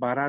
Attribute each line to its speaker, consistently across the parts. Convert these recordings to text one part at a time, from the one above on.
Speaker 1: 12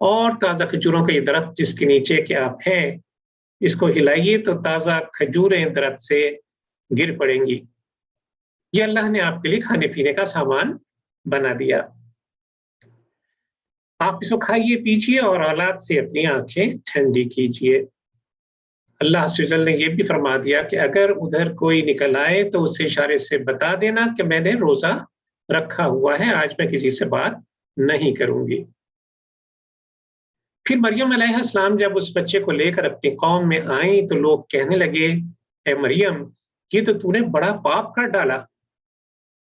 Speaker 2: اور تازہ کھجوروں کا یہ درخت جس کے نیچے کہ آپ ہیں، اس کو ہلائیے تو تازہ کھجوریں درخت سے گر پڑیں گی۔ یہ اللہ نے آپ کے لیے کھانے پینے کا سامان بنا دیا، آپ اس کو کھائیے پیجیے اور اولاد سے اپنی آنکھیں ٹھنڈی کیجیے۔ اللہ عز و جل نے یہ بھی فرما دیا کہ اگر ادھر کوئی نکل آئے تو اسے اشارے سے بتا دینا کہ میں نے روزہ رکھا ہوا ہے، آج میں کسی سے بات نہیں کروں گی۔ پھر مریم علیہ السلام جب اس بچے کو لے کر اپنی قوم میں آئیں تو لوگ کہنے لگے، اے مریم، یہ تو نے بڑا پاپ کر ڈالا۔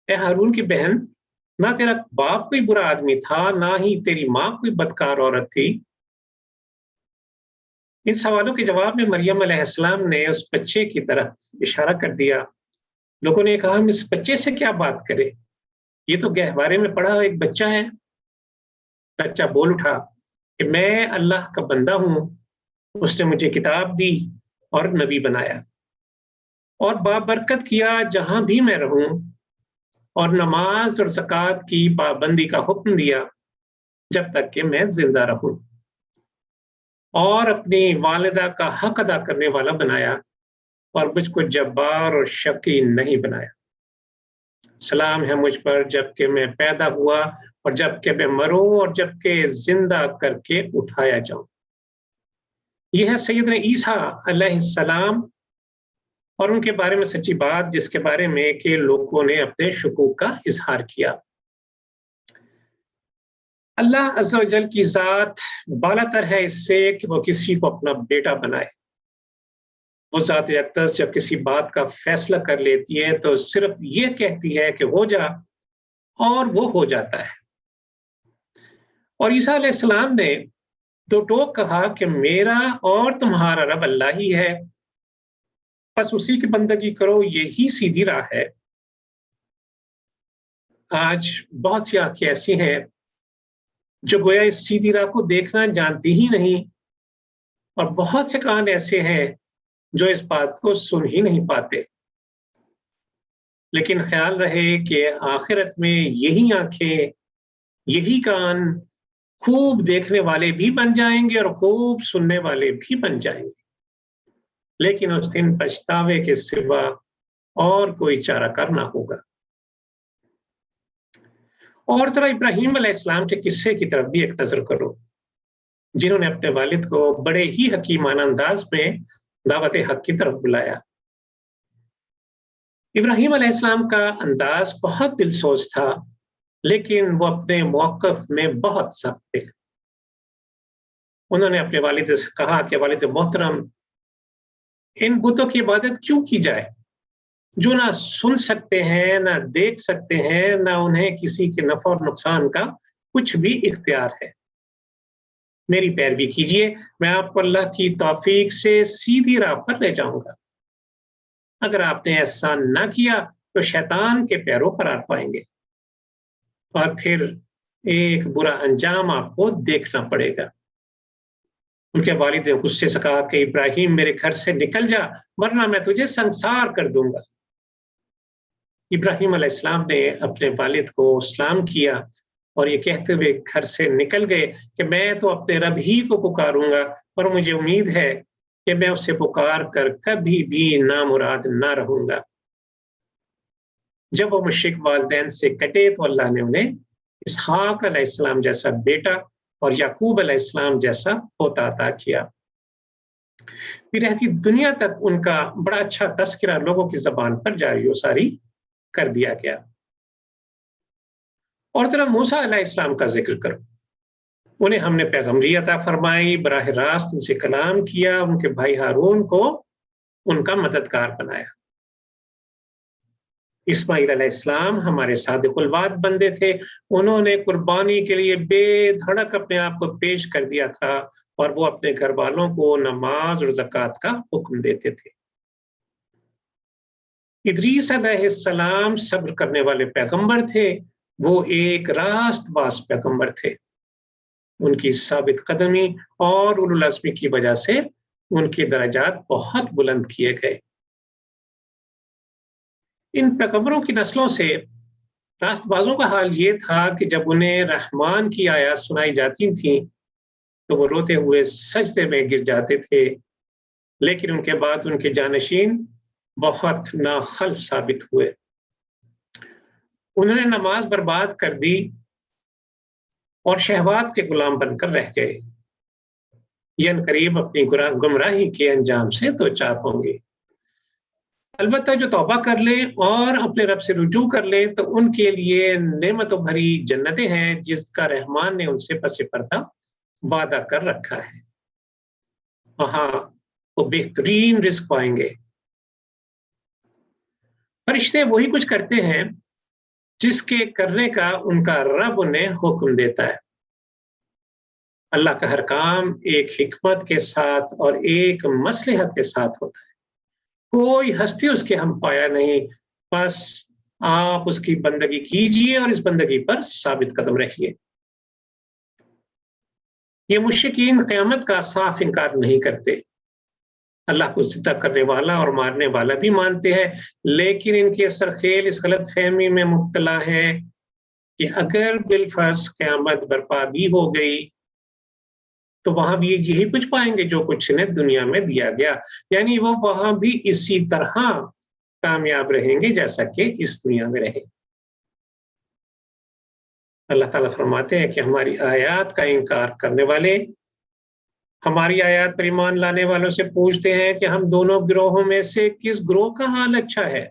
Speaker 2: اے ہارون کی بہن، نہ تیرا باپ کوئی برا آدمی تھا، نہ ہی تیری ماں کوئی بدکار عورت تھی۔ ان سوالوں کے جواب میں مریم علیہ السلام نے اس بچے کی طرف اشارہ کر دیا۔ لوگوں نے کہا، ہم اس بچے سے کیا بات کریں، یہ تو گہوارے میں پڑا ایک بچہ ہے۔ بچہ بول اٹھا کہ میں اللہ کا بندہ ہوں، اس نے مجھے کتاب دی اور نبی بنایا اور بابرکت کیا جہاں بھی میں رہوں، اور نماز اور زکوٰۃ کی پابندی کا حکم دیا جب تک کہ میں زندہ رہوں، اور اپنی والدہ کا حق ادا کرنے والا بنایا، اور مجھ کو جبار اور شقی نہیں بنایا۔ سلام ہے مجھ پر جب کہ میں پیدا ہوا اور جب کہ میں مروں اور جب کہ زندہ کر کے اٹھایا جاؤں۔ یہ ہے سیدنا عیسیٰ علیہ السلام اور ان کے بارے میں سچی بات جس کے بارے میں کہ لوگوں نے اپنے شکوک کا اظہار کیا۔ اللہ عز و جل کی ذات بالا تر ہے اس سے کہ وہ کسی کو اپنا بیٹا بنائے۔ وہ ذات اقدس جب کسی بات کا فیصلہ کر لیتی ہے تو صرف یہ کہتی ہے کہ ہو جا، اور وہ ہو جاتا ہے۔ اور عیسیٰ علیہ السلام نے دو ٹوک کہا کہ میرا اور تمہارا رب اللہ ہی ہے، بس اسی کی بندگی کرو، یہی سیدھی راہ ہے۔ آج بہت سی آنکھیں ایسی ہیں جو گویا اس سیدھی راہ کو دیکھنا جانتی ہی نہیں، اور بہت سے کان ایسے ہیں جو اس بات کو سن ہی نہیں پاتے۔ لیکن خیال رہے کہ آخرت میں یہی آنکھیں، یہی کان خوب دیکھنے والے بھی بن جائیں گے اور خوب سننے والے بھی بن جائیں گے، لیکن اس دن پچھتاوے کے سوا اور کوئی چارہ کار نہ ہوگا۔ اور ذرا ابراہیم علیہ السلام کے قصے کی طرف بھی ایک نظر کرو، جنہوں نے اپنے والد کو بڑے ہی حکیمانہ انداز میں دعوت حق کی طرف بلایا۔ ابراہیم علیہ السلام کا انداز بہت دل سوز تھا، لیکن وہ اپنے موقف میں بہت سخت تھے۔ انہوں نے اپنے والد سے کہا کہ والد محترم، ان بتوں کی عبادت کیوں کی جائے جو نہ سن سکتے ہیں، نہ دیکھ سکتے ہیں، نہ انہیں کسی کے نفع اور نقصان کا کچھ بھی اختیار ہے۔ میری پیروی کیجیے، میں آپ کو اللہ کی توفیق سے سیدھی راہ پر لے جاؤں گا۔ اگر آپ نے ایسا نہ کیا تو شیطان کے پیروں قرار پائیں گے، اور پھر ایک برا انجام آپ کو دیکھنا پڑے گا۔ ان کے والد نے غصے سے کہا کہ ابراہیم، میرے گھر سے نکل جا، ورنہ میں تجھے سنسار کر دوں گا۔ ابراہیم علیہ السلام نے اپنے والد کو سلام کیا اور یہ کہتے ہوئے گھر سے نکل گئے کہ میں تو اپنے رب ہی کو پکاروں گا، اور مجھے امید ہے کہ میں اسے پکار کر کبھی بھی نامراد نہ رہوں گا۔ جب وہ مشرک والدین سے کٹے تو اللہ نے انہیں اسحاق علیہ السلام جیسا بیٹا اور یعقوب علیہ السلام جیسا پوتا عطا کیا۔ پھر رہتی دنیا تک ان کا بڑا اچھا تذکرہ لوگوں کی زبان پر جاری و ساری کر دیا گیا۔ اور ذرا موسیٰ علیہ السلام کا ذکر کرو، انہیں ہم نے پیغمبری عطا فرمائی، براہ راست ان سے کلام کیا، ان کے بھائی ہارون کو ان کا مددگار بنایا۔ اسماعیل علیہ السلام ہمارے صادق الوعد بندے تھے، انہوں نے قربانی کے لیے بے دھڑک اپنے آپ کو پیش کر دیا تھا، اور وہ اپنے گھر والوں کو نماز اور زکوٰۃ کا حکم دیتے تھے۔ ادریس علیہ السلام صبر کرنے والے پیغمبر تھے، وہ ایک راست باز پیغمبر تھے۔ ان کی ثابت قدمی اور اولو العزمی کی وجہ سے ان کے درجات بہت بلند کیے گئے۔ ان پیغمبروں کی نسلوں سے راست بازوں کا حال یہ تھا کہ جب انہیں رحمان کی آیات سنائی جاتی تھیں تو وہ روتے ہوئے سجدے میں گر جاتے تھے، لیکن ان کے بعد ان کے جانشین بہت ناخلف ثابت ہوئے، انہوں نے نماز برباد کر دی اور شہوات کے غلام بن کر رہ گئے، یہ عنقریب اپنی گمراہی کے انجام سے دوچار ہوں گے۔ البتہ جو توبہ کر لیں اور اپنے رب سے رجوع کر لیں تو ان کے لیے نعمتوں بھری جنتیں ہیں جس کا رحمان نے ان سے پس پردہ وعدہ کر رکھا ہے، وہاں وہ بہترین رزق پائیں گے۔ فرشتے وہی کچھ کرتے ہیں جس کے کرنے کا ان کا رب انہیں حکم دیتا ہے۔ اللہ کا ہر کام ایک حکمت کے ساتھ اور ایک مصلحت کے ساتھ ہوتا ہے، کوئی ہستی اس کے ہم پایا نہیں، بس آپ اس کی بندگی کیجئے اور اس بندگی پر ثابت قدم رہیے۔ یہ مشرکین قیامت کا صاف انکار نہیں کرتے، اللہ کو زندہ کرنے والا اور مارنے والا بھی مانتے ہیں، لیکن ان کے سرخیل اس غلط فہمی میں مبتلا ہے کہ اگر بالفرض قیامت برپا بھی ہو گئی تو وہاں بھی یہی کچھ پائیں گے جو کچھ انہیں دنیا میں دیا گیا، یعنی وہ وہاں بھی اسی طرح کامیاب رہیں گے جیسا کہ اس دنیا میں رہے۔ اللہ تعالیٰ فرماتے ہیں کہ ہماری آیات کا انکار کرنے والے ہماری آیات پر ایمان لانے والوں سے پوچھتے ہیں کہ ہم دونوں گروہوں میں سے کس گروہ کا حال اچھا ہے،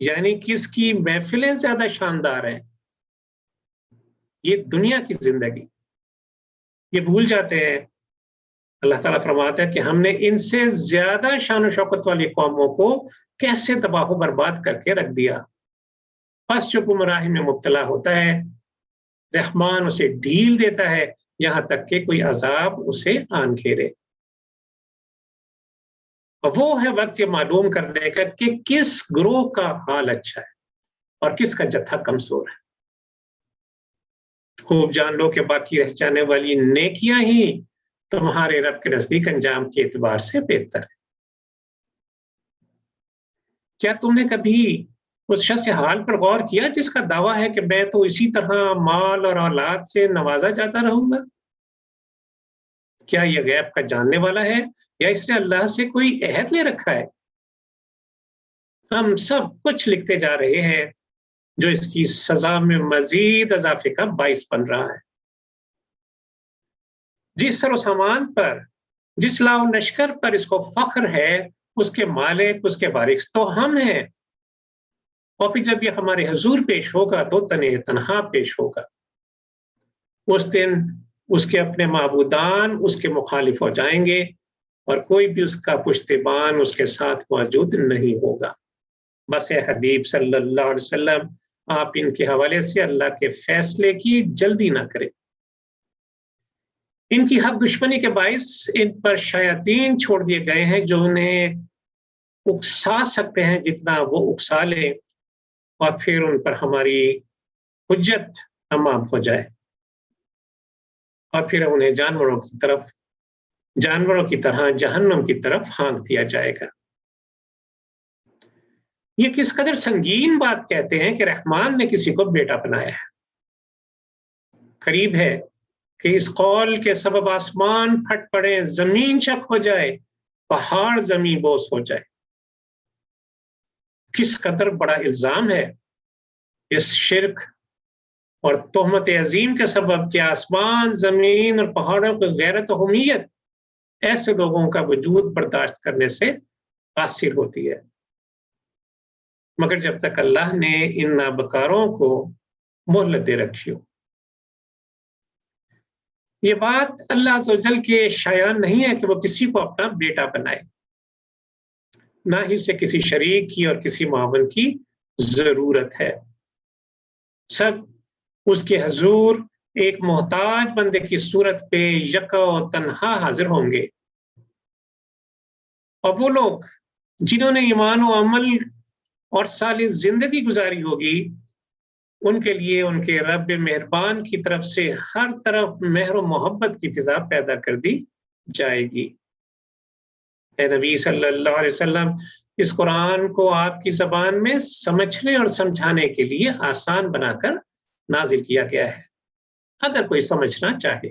Speaker 2: یعنی کس کی محفلیں زیادہ شاندار ہیں۔ یہ دنیا کی زندگی یہ بھول جاتے ہیں۔ اللہ تعالیٰ فرماتا ہے کہ ہم نے ان سے زیادہ شان و شوکت والی قوموں کو کیسے تباہ و برباد کر کے رکھ دیا۔ پس جو گمراہی میں مبتلا ہوتا ہے رحمان اسے ڈھیل دیتا ہے یہاں تک کہ کوئی عذاب اسے آن گھیرے۔ اور وہ ہے وقت یہ معلوم کرنے کا کہ کس گروہ کا حال اچھا ہے اور کس کا جتھا کمزور ہے۔ خوب جان لو کہ باقی رہ جانے والی نیکیاں ہی تمہارے رب کے نزدیک انجام کے اعتبار سے بہتر ہے۔ کیا تم نے کبھی اس شخص کے حال پر غور کیا جس کا دعویٰ ہے کہ میں تو اسی طرح مال اور اولاد سے نوازا جاتا رہوں گا؟ کیا یہ غیب کا جاننے والا ہے یا اس نے اللہ سے کوئی عہد لے رکھا ہے؟ ہم سب کچھ لکھتے جا رہے ہیں جو اس کی سزا میں مزید اضافے کا باعث بن رہا ہے۔ جس سر و سامان پر جس لاؤ نشکر پر اس کو فخر ہے اس کے مالک اس کے وارث تو ہم ہیں، اور پھر جب یہ ہمارے حضور پیش ہوگا تو تنہا پیش ہوگا۔ اس دن اس کے اپنے معبودان اس کے مخالف ہو جائیں گے اور کوئی بھی اس کا پشتیبان اس کے ساتھ موجود نہیں ہوگا۔ بس اے حبیب صلی اللہ علیہ وسلم آپ ان کے حوالے سے اللہ کے فیصلے کی جلدی نہ کریں۔ ان کی حق دشمنی کے باعث ان پر شیاطین چھوڑ دیے گئے ہیں جو انہیں اکسا سکتے ہیں جتنا وہ اکسا لیں، اور پھر ان پر ہماری حجت تمام ہو جائے اور پھر انہیں جانوروں کی طرح جہنم کی طرف ہانک دیا جائے گا۔ یہ کس قدر سنگین بات کہتے ہیں کہ رحمان نے کسی کو بیٹا بنایا ہے۔ قریب ہے کہ اس قول کے سبب آسمان پھٹ پڑے، زمین شک ہو جائے، پہاڑ زمین بوس ہو جائے۔ کس قدر بڑا الزام ہے اس شرک اور تہمت عظیم کے سبب کہ آسمان زمین اور پہاڑوں کی غیرت و حمیت ایسے لوگوں کا وجود برداشت کرنے سے قاصر ہوتی ہے، مگر جب تک اللہ نے ان نابکاروں کو مہلت دے رکھی ہو۔ یہ بات اللہ عز و جل کے شایان نہیں ہے کہ وہ کسی کو اپنا بیٹا بنائے، نہ ہی اسے کسی شریک کی اور کسی معاون کی ضرورت ہے۔ سب اس کے حضور ایک محتاج بندے کی صورت پہ یکا و تنہا حاضر ہوں گے، اور وہ لوگ جنہوں نے ایمان و عمل اور صالح زندگی گزاری ہوگی ان کے لیے ان کے رب مہربان کی طرف سے ہر طرف مہر و محبت کی فضا پیدا کر دی جائے گی۔ اے نبی صلی اللہ علیہ وسلم اس قرآن کو آپ کی زبان میں سمجھنے اور سمجھانے کے لیے آسان بنا کر نازل کیا گیا ہے، اگر کوئی سمجھنا چاہے۔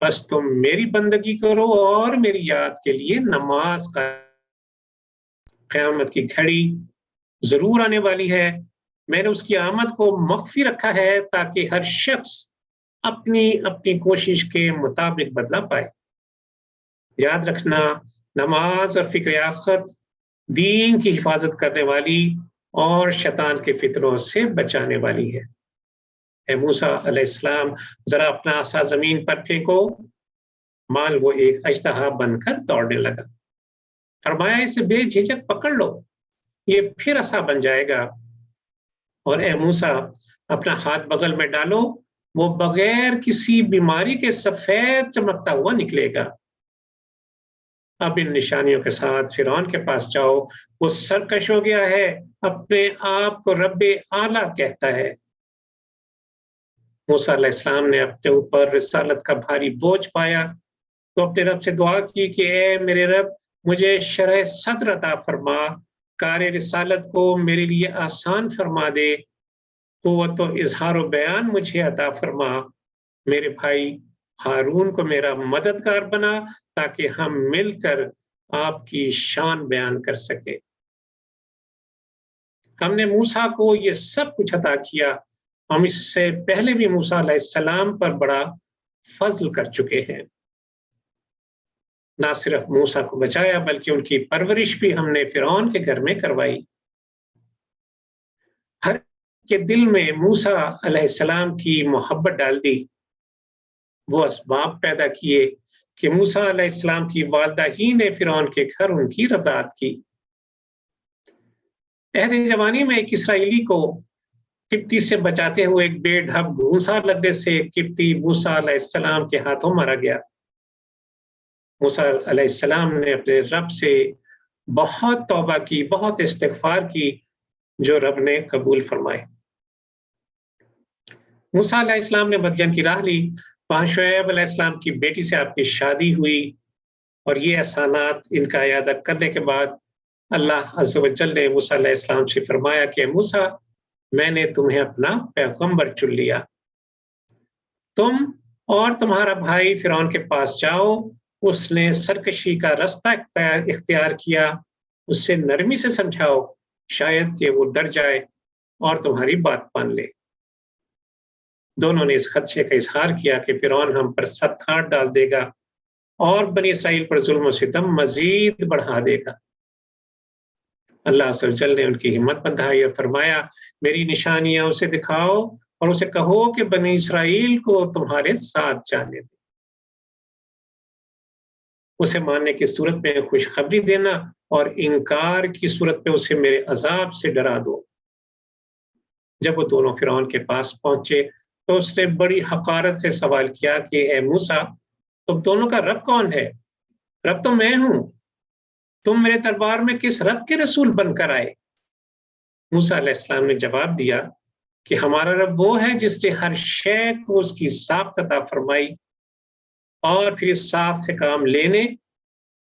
Speaker 2: بس تم میری بندگی کرو اور میری یاد کے لیے نماز کا قیامت کی گھڑی ضرور آنے والی ہے. میں نے اس کی آمد کو مخفی رکھا ہے تاکہ ہر شخص اپنی اپنی کوشش کے مطابق بدلہ پائے. یاد رکھنا نماز اور فکر آخرت دین کی حفاظت کرنے والی اور شیطان کے فتنوں سے بچانے والی ہے. اے موسیٰ علیہ السلام ذرا اپنا عصا زمین پر پھینکو. مال وہ ایک اژدہا بن کر دوڑنے لگا. فرمایا اسے بے جھجک پکڑ لو, یہ پھر عصا بن جائے گا. اور اے موسیٰ اپنا ہاتھ بغل میں ڈالو, وہ بغیر کسی بیماری کے سفید چمکتا ہوا نکلے گا. اب ان نشانیوں کے ساتھ فرعون کے پاس جاؤ, وہ سرکش ہو گیا ہے, اپنے آپ کو رب اعلیٰ کہتا ہے. موسیٰ علیہ السلام نے اپنے اوپر رسالت کا بھاری بوجھ پایا تو اپنے رب سے دعا کی کہ اے میرے رب مجھے شرح صدر عطا فرما, کار رسالت کو میرے لیے آسان فرما دے, قوت و اظہار و بیان مجھے عطا فرما. میرے بھائی ہارون کو میرا مددگار بنا تاکہ ہم مل کر آپ کی شان بیان کر سکے. ہم نے موسیٰ کو یہ سب کچھ عطا کیا. ہم اس سے پہلے بھی موسیٰ علیہ السلام پر بڑا فضل کر چکے ہیں. نہ صرف موسیٰ کو بچایا بلکہ ان کی پرورش بھی ہم نے فرعون کے گھر میں کروائی. ہر کے دل میں موسیٰ علیہ السلام کی محبت ڈال دی. وہ اسباب پیدا کیے کہ موسیٰ علیہ السلام کی والدہ ہی نے فرعون کے گھر ان کی رضاعت کی. عہد جوانی میں ایک اسرائیلی کو قبطی سے بچاتے ہوئے ایک بے ڈھب گھونسا لگنے سے قبطی موسیٰ علیہ السلام کے ہاتھوں مارا گیا. موسیٰ علیہ السلام نے اپنے رب سے بہت توبہ کی, بہت استغفار کی, جو رب نے قبول فرمائے. موسیٰ علیہ السلام نے مدین کی راہ لی. وہاں شعیب علیہ السلام کی بیٹی سے آپ کی شادی ہوئی, اور یہ احسانات ان کا اعادہ کرنے کے بعد اللہ عز و جل نے موسیٰ علیہ السلام سے فرمایا کہ موسیٰ میں نے تمہیں اپنا پیغمبر چن لیا. تم اور تمہارا بھائی فرعون کے پاس جاؤ. اس نے سرکشی کا رستہ اختیار کیا, اس سے نرمی سے سمجھاؤ, شاید کہ وہ ڈر جائے اور تمہاری بات مان لے. دونوں نے اس خدشے کا اظہار کیا کہ فرعون ہم پر سخت ہاتھ ڈال دے گا اور بنی اسرائیل پر ظلم و ستم مزید بڑھا دے گا. اللہ عز و جل نے ان کی ہمت بندھائی اور فرمایا میری نشانیاں اسے دکھاؤ اور اسے کہو کہ بنی اسرائیل کو تمہارے ساتھ جانے دے. اسے ماننے کی صورت میں خوشخبری دینا اور انکار کی صورت میں اسے میرے عذاب سے ڈرا دو. جب وہ دونوں فرعون کے پاس پہنچے تو اس نے بڑی حقارت سے سوال کیا کہ اے موسیٰ تم دونوں کا رب کون ہے؟ رب تو میں ہوں. تم میرے دربار میں کس رب کے رسول بن کر آئے؟ موسیٰ علیہ السلام نے جواب دیا کہ ہمارا رب وہ ہے جس نے ہر شے کو اس کی ساخت عطا فرمائی اور پھر اس ساخت سے کام لینے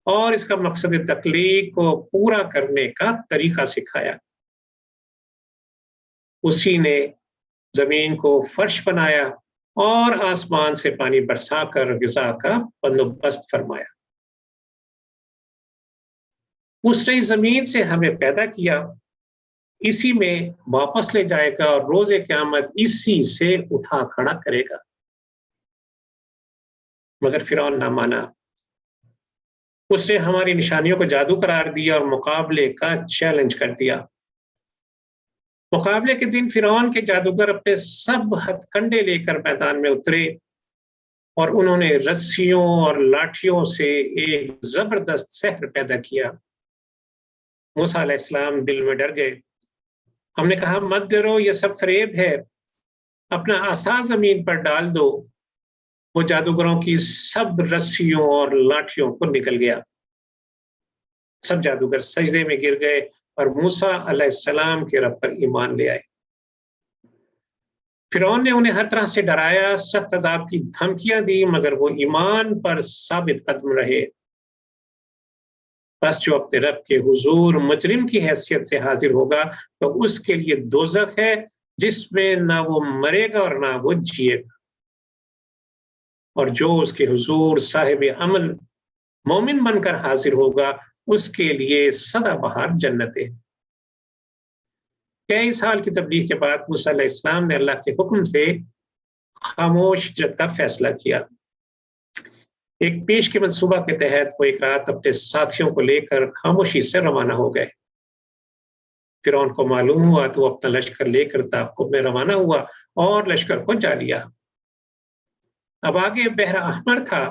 Speaker 2: اور اس کا مقصد تخلیق کو پورا کرنے کا طریقہ سکھایا. اسی نے زمین کو فرش بنایا اور آسمان سے پانی برسا کر غذا کا بندوبست فرمایا. اس نے زمین سے ہمیں پیدا کیا, اسی میں واپس لے جائے گا اور روز قیامت اسی سے اٹھا کھڑا کرے گا. مگر فرعون نہ مانا. اس نے ہماری نشانیوں کو جادو قرار دیا اور مقابلے کا چیلنج کر دیا. مقابلے کے دن فرعون کے جادوگر اپنے سب ہتھ کنڈے لے کر میدان میں اترے اور انہوں نے رسیوں اور لاٹھیوں سے ایک زبردست سحر پیدا کیا. موسیٰ علیہ السلام دل میں ڈر گئے. ہم نے کہا مت ڈرو, یہ سب فریب ہے, اپنا عصا زمین پر ڈال دو. وہ جادوگروں کی سب رسیوں اور لاٹھیوں کو نکل گیا. سب جادوگر سجدے میں گر گئے اور موسیٰ علیہ السلام کے رب پر ایمان لے آئے. فرعون نے انہیں ہر طرح سے ڈرایا, سخت عذاب کی دھمکیاں دی, مگر وہ ایمان پر ثابت قدم رہے. بس جو اپنے رب کے حضور مجرم کی حیثیت سے حاضر ہوگا تو اس کے لیے دوزخ ہے جس میں نہ وہ مرے گا اور نہ وہ جیے گا. اور جو اس کے حضور صاحب عمل مومن بن کر حاضر ہوگا اس کے لیے سدا بہار جنتیں۔ کئی سال کی تبلیغ کے بعد موسیٰ علیہ السلام نے اللہ کے حکم سے خاموش ہجرت کا فیصلہ کیا۔ ایک پیش کے منصوبہ کے تحت وہ ایک رات اپنے ساتھیوں کو لے کر خاموشی سے روانہ ہو گئے۔ فرعون کو معلوم ہوا تو وہ اپنا لشکر لے کر تعاقب میں روانہ ہوا اور لشکر کو جا لیا۔ اب آگے بحر احمر تھا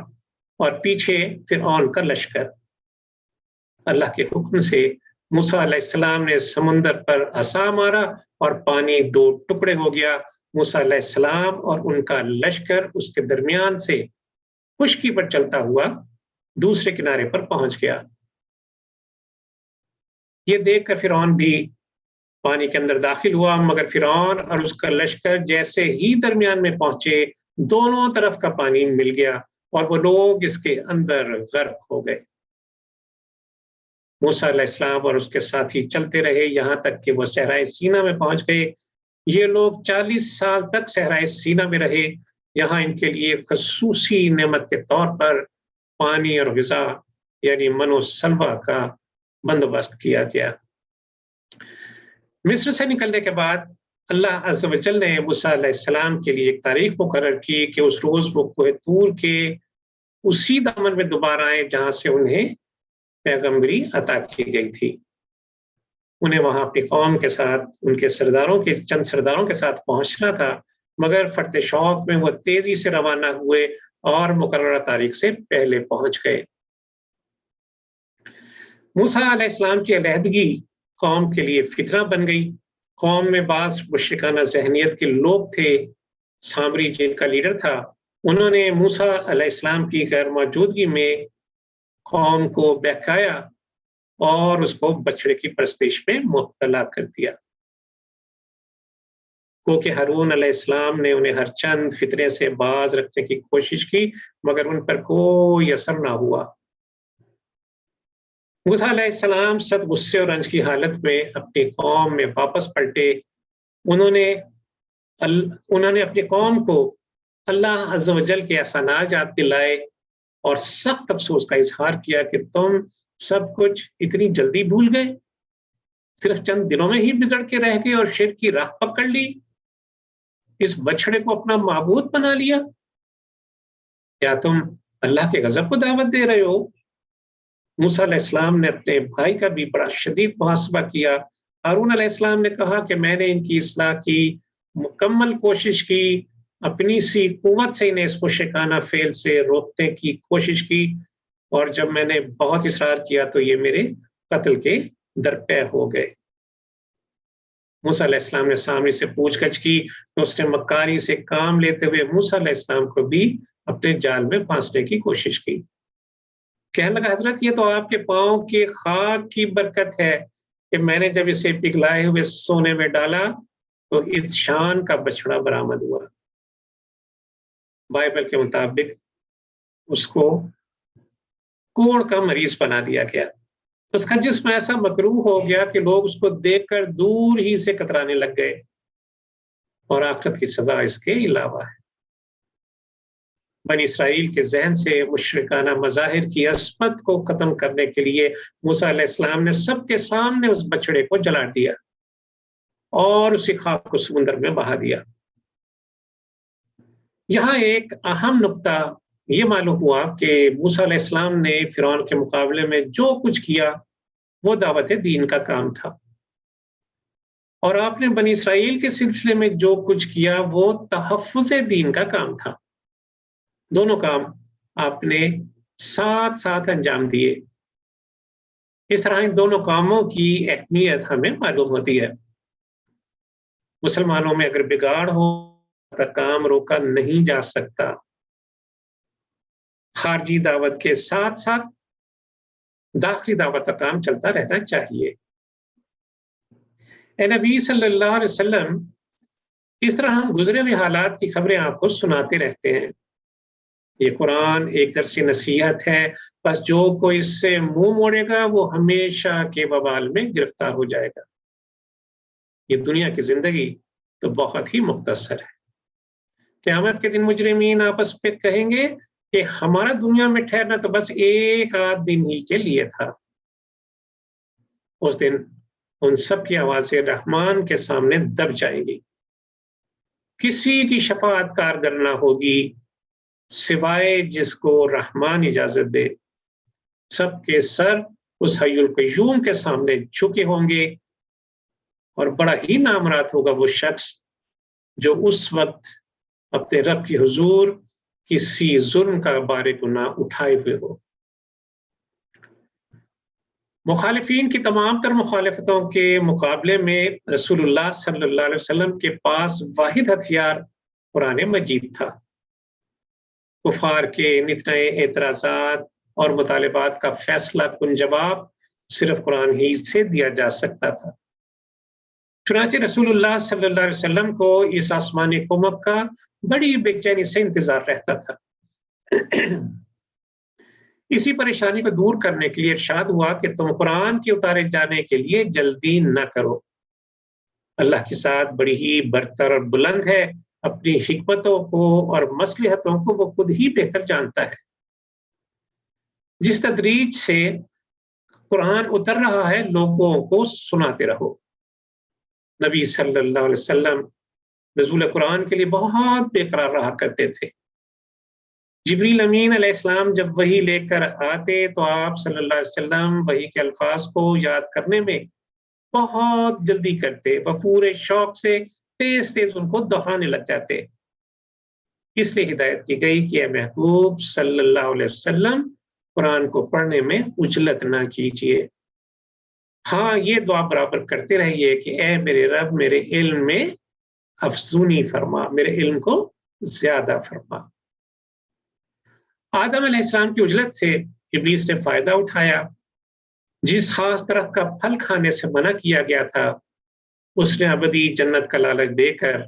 Speaker 2: اور پیچھے فرعون کا لشکر۔ اللہ کے حکم سے موسیٰ علیہ السلام نے سمندر پر عصا مارا اور پانی دو ٹکڑے ہو گیا۔ موسیٰ علیہ السلام اور ان کا لشکر اس کے درمیان سے خشکی پر چلتا ہوا دوسرے کنارے پر پہنچ گیا۔ یہ دیکھ کر فرعون بھی پانی کے اندر داخل ہوا، مگر فرعون اور اس کا لشکر جیسے ہی درمیان میں پہنچے دونوں طرف کا پانی مل گیا اور وہ لوگ اس کے اندر غرق ہو گئے۔ موسیٰ علیہ السلام اور اس کے ساتھی چلتے رہے یہاں تک کہ وہ صحرائے سینا میں پہنچ گئے۔ یہ لوگ 40 سال تک صحرائے سینا میں رہے۔ یہاں ان کے لیے خصوصی نعمت کے طور پر پانی اور غذا یعنی من و سلوہ کا بندوبست کیا گیا۔ مصر سے نکلنے کے بعد اللہ عز و جل نے موسیٰ علیہ السلام کے لیے ایک تاریخ مقرر کی کہ اس روز وہ کوہ طور کے اسی دامن میں دوبارہ آئیں جہاں سے انہیں پیغمبری عطا کی گئی تھی۔ انہیں وہاں اپنی قوم کے ساتھ ان کے چند سرداروں کے ساتھ پہنچنا تھا، مگر فرط شوق میں وہ تیزی سے روانہ ہوئے اور مقررہ تاریخ سے پہلے پہنچ گئے۔ موسیٰ علیہ السلام کی علیحدگی قوم کے لیے فتنہ بن گئی۔ قوم میں بعض مشرکانہ ذہنیت کے لوگ تھے۔ سامری جن کا لیڈر تھا، انہوں نے موسیٰ علیہ السلام کی غیر موجودگی میں قوم کو بہکایا اور اس کو بچڑے کی پرستش میں مبتلا کر دیا۔ کہ ہارون علیہ السلام نے انہیں ہر چند فتنے سے باز رکھنے کی کوشش کی مگر ان پر کوئی اثر نہ ہوا۔ موسیٰ علیہ السلام سخت غصے اور رنج کی حالت میں اپنی قوم میں واپس پلٹے۔ انہوں نے اپنی قوم کو اللہ عز و جل کے احسانات یاد دلائے اور سخت افسوس کا اظہار کیا کہ تم سب کچھ اتنی جلدی بھول گئے، صرف چند دنوں میں ہی بگڑ کے رہ گئے اور شرک کی راہ پکڑ لی، اس بچڑے کو اپنا معبود بنا لیا۔ کیا تم اللہ کے غضب کو دعوت دے رہے ہو؟ موسیٰ علیہ السلام نے اپنے بھائی کا بھی بڑا شدید محاسبہ کیا۔ ہارون علیہ السلام نے کہا کہ میں نے ان کی اصلاح کی مکمل کوشش کی، اپنی سی قوت سے انہیں اس مشرکانہ فعل سے روکنے کی کوشش کی، اور جب میں نے بہت اصرار کیا تو یہ میرے قتل کے درپے ہو گئے۔ موسیٰ علیہ السلام نے سامری سے پوچھ گچھ کی تو اس نے مکاری سے کام لیتے ہوئے موسیٰ علیہ السلام کو بھی اپنے جال میں پھانسنے کی کوشش کی۔ کہنے لگا حضرت یہ تو آپ کے پاؤں کی خاک کی برکت ہے کہ میں نے جب اسے پگھلائے ہوئے سونے میں ڈالا تو اس شان کا بچڑا برآمد ہوا۔ بائبل کے مطابق اس کو کوڑ کا مریض بنا دیا گیا، اس کا جسم ایسا مکروہ ہو گیا کہ لوگ اس کو دیکھ کر دور ہی سے کترانے لگ گئے، اور آخرت کی سزا اس کے علاوہ ہے۔ بنی اسرائیل کے ذہن سے مشرکانہ مظاہر کی عصمت کو ختم کرنے کے لیے موسیٰ علیہ السلام نے سب کے سامنے اس بچڑے کو جلا دیا اور اسی خاک کو سمندر میں بہا دیا۔ یہاں ایک اہم نقطہ یہ معلوم ہوا کہ موسیٰ علیہ السلام نے فرعون کے مقابلے میں جو کچھ کیا وہ دعوت دین کا کام تھا، اور آپ نے بنی اسرائیل کے سلسلے میں جو کچھ کیا وہ تحفظ دین کا کام تھا۔ دونوں کام آپ نے ساتھ ساتھ انجام دیے۔ اس طرح ان دونوں کاموں کی اہمیت ہمیں معلوم ہوتی ہے۔ مسلمانوں میں اگر بگاڑ ہو تو کام روکا نہیں جا سکتا۔ خارجی دعوت کے ساتھ ساتھ داخلی دعوت کا کام چلتا رہنا چاہیے۔ اے نبی صلی اللہ علیہ وسلم، اس طرح ہم گزرے ہوئے حالات کی خبریں آپ کو سناتے رہتے ہیں۔ یہ قرآن ایک درس نصیحت ہے، بس جو کوئی اس سے منہ موڑے گا وہ ہمیشہ کے وبال میں گرفتار ہو جائے گا۔ یہ دنیا کی زندگی تو بہت ہی مختصر ہے۔ قیامت کے دن مجرمین آپس میں کہیں گے کہ ہمارا دنیا میں ٹھہرنا تو بس ایک آدھ دن ہی کے لیے تھا۔ اس دن ان سب کی آوازیں رحمان کے سامنے دب جائیں گی، کسی کی شفاعت کارگر نہ ہوگی سوائے جس کو رحمان اجازت دے۔ سب کے سر اس حی القیوم کے سامنے جھکے ہوں گے، اور بڑا ہی نامراد ہوگا وہ شخص جو اس وقت اپنے رب کی حضور کسی ظلم کا بار گناہ اٹھائے ہوئے ہو۔ مخالفین کی تمام تر مخالفتوں کے مقابلے میں رسول اللہ صلی اللہ علیہ وسلم کے پاس واحد ہتھیار قرآن مجید تھا۔ کفار کے نتنے اعتراضات اور مطالبات کا فیصلہ کن جواب صرف قرآن ہی سے دیا جا سکتا تھا۔ چنانچہ رسول اللہ صلی اللہ علیہ وسلم کو اس آسمانی کمک کا بڑی بے چینی سے انتظار رہتا تھا۔ اسی پریشانی کو دور کرنے کے لیے ارشاد ہوا کہ تم قرآن کے اتارے جانے کے لیے جلدی نہ کرو۔ اللہ کی ذات بڑی ہی برتر اور بلند ہے، اپنی حکمتوں کو اور مصلحتوں کو وہ خود ہی بہتر جانتا ہے۔ جس تدریج سے قرآن اتر رہا ہے لوگوں کو سناتے رہو۔ نبی صلی اللہ علیہ وسلم نزول قرآن کے لیے بہت بے قرار رہا کرتے تھے۔ جبریل امین علیہ السلام جب وحی لے کر آتے تو آپ صلی اللہ علیہ وسلم وحی کے الفاظ کو یاد کرنے میں بہت جلدی کرتے، وفور شوق سے تیز تیز ان کو دہرانے لگ جاتے۔ اس لیے ہدایت کی گئی کہ اے محبوب صلی اللہ علیہ وسلم قرآن کو پڑھنے میں عجلت نہ کیجیے، ہاں یہ دعا برابر کرتے رہیے کہ اے میرے رب میرے علم میں افزونی فرما، میرے علم کو زیادہ فرما۔ آدم علیہ السلام کی عجلت سے ابلیس نے فائدہ اٹھایا۔ جس خاص درخت کا پھل کھانے سے منع کیا گیا تھا اس نے ابدی جنت کا لالچ دے کر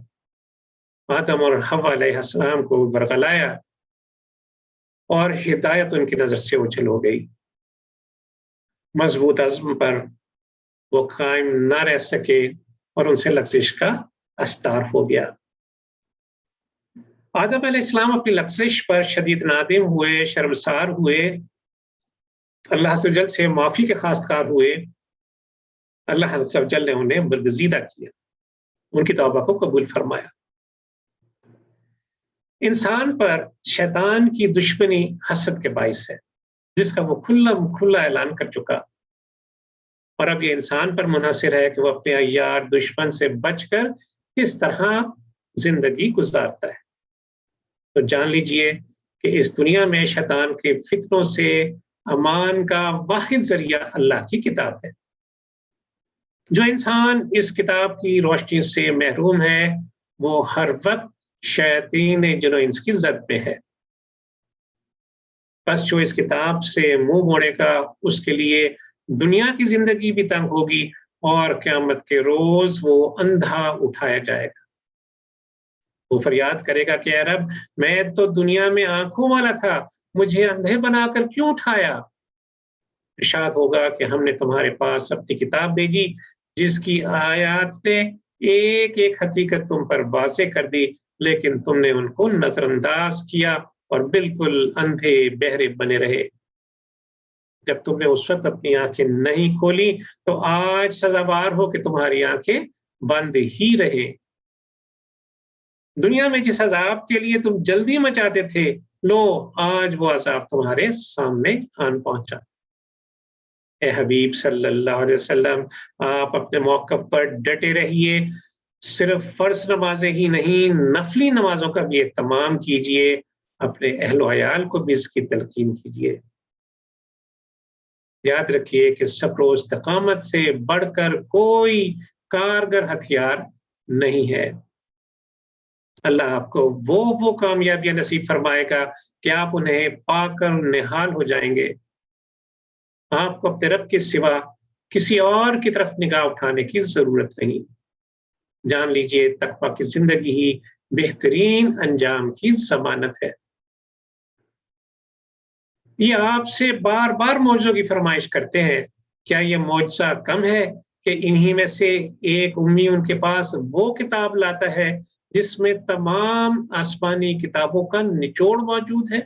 Speaker 2: آدم اور حوا علیہ السلام کو برگلایا، اور ہدایت ان کی نظر سے اوجھل ہو گئی۔ مضبوط عزم پر وہ قائم نہ رہ سکے اور ان سے لغزش کا استار ہو گیا۔ آدم علیہ السلام اپنی لغزش پر شدید نادم ہوئے، شرمسار ہوئے، اللہ عز و جل سے معافی کے خواستگار ہوئے۔ اللہ عز و جل نے انہیں برگزیدہ کیا، ان کی توبہ کو قبول فرمایا۔ انسان پر شیطان کی دشمنی حسد کے باعث ہے، جس کا وہ کھلا اعلان کر چکا، اور اب یہ انسان پر منحصر ہے کہ وہ اپنے عیار دشمن سے بچ کر کس طرح زندگی گزارتا ہے۔ تو جان لیجئے کہ اس دنیا میں شیطان کے فتنوں سے امان کا واحد ذریعہ اللہ کی کتاب ہے۔ جو انسان اس کتاب کی روشنی سے محروم ہے وہ ہر وقت شیاطین جن و انس کی زد میں ہے۔ بس جو اس کتاب سے منہ موڑے گا اس کے لیے دنیا کی زندگی بھی تنگ ہوگی، اور قیامت کے روز وہ اندھا اٹھایا جائے گا۔ وہ فریاد کرے گا کہ اے رب میں تو دنیا میں آنکھوں والا تھا، مجھے اندھے بنا کر کیوں اٹھایا؟ ارشاد ہوگا کہ ہم نے تمہارے پاس اپنی کتاب بھیجی جس کی آیات نے ایک ایک حقیقت تم پر واضح کر دی، لیکن تم نے ان کو نظر انداز کیا اور بالکل اندھے بہرے بنے رہے۔ جب تم نے اس وقت اپنی آنکھیں نہیں کھولی تو آج سزاوار ہو کہ تمہاری آنکھیں بند ہی رہے۔ دنیا میں جس عذاب کے لیے تم جلدی مچاتے تھے، لو آج وہ عذاب تمہارے سامنے آن پہنچا۔ اے حبیب صلی اللہ علیہ وسلم آپ اپنے موقف پر ڈٹے رہیے، صرف فرض نمازیں ہی نہیں نفلی نمازوں کا بھی اہتمام کیجیے، اپنے اہل و عیال کو بھی اس کی تلقین کیجیے۔ یاد رکھیے کہ صبر و استقامت سے بڑھ کر کوئی کارگر ہتھیار نہیں ہے۔ اللہ آپ کو وہ کامیابیاں نصیب فرمائے گا کہ آپ انہیں پا کر نہال ہو جائیں گے۔ آپ کو اپنے رب کے سوا کسی اور کی طرف نگاہ اٹھانے کی ضرورت نہیں۔ جان لیجئے تقویٰ کی زندگی ہی بہترین انجام کی ضمانت ہے۔ یہ آپ سے بار بار معجزوں کی فرمائش کرتے ہیں، کیا یہ معجزہ کم ہے کہ انہی میں سے ایک امی ان کے پاس وہ کتاب لاتا ہے جس میں تمام آسمانی کتابوں کا نچوڑ موجود ہے۔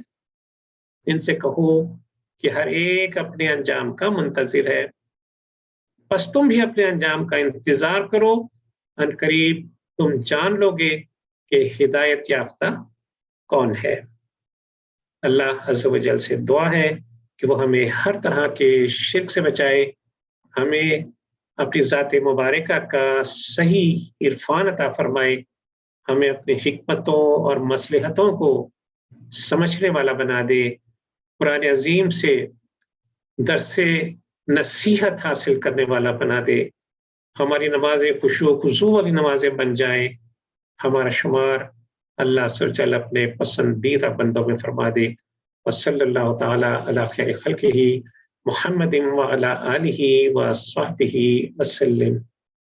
Speaker 2: ان سے کہو کہ ہر ایک اپنے انجام کا منتظر ہے، بس تم بھی اپنے انجام کا انتظار کرو، ان قریب تم جان لو گے کہ ہدایت یافتہ کون ہے۔ اللہ عز و جل سے دعا ہے کہ وہ ہمیں ہر طرح کے شرک سے بچائے، ہمیں اپنی ذات مبارکہ کا صحیح عرفان عطا فرمائے، ہمیں اپنی حکمتوں اور مصلحتوں کو سمجھنے والا بنا دے، قرآن عظیم سے درس نصیحت حاصل کرنے والا بنا دے، ہماری نمازیں خشوع و خضوع والی نمازیں بن جائیں، ہمارا شمار اللہ سبحانہ و تعالیٰ اپنے پسندیدہ بندوں میں فرما دے۔ وصلی اللہ تعالیٰ علی خیر خلقہ محمد وعلی آلہ وصحبہ وسلم۔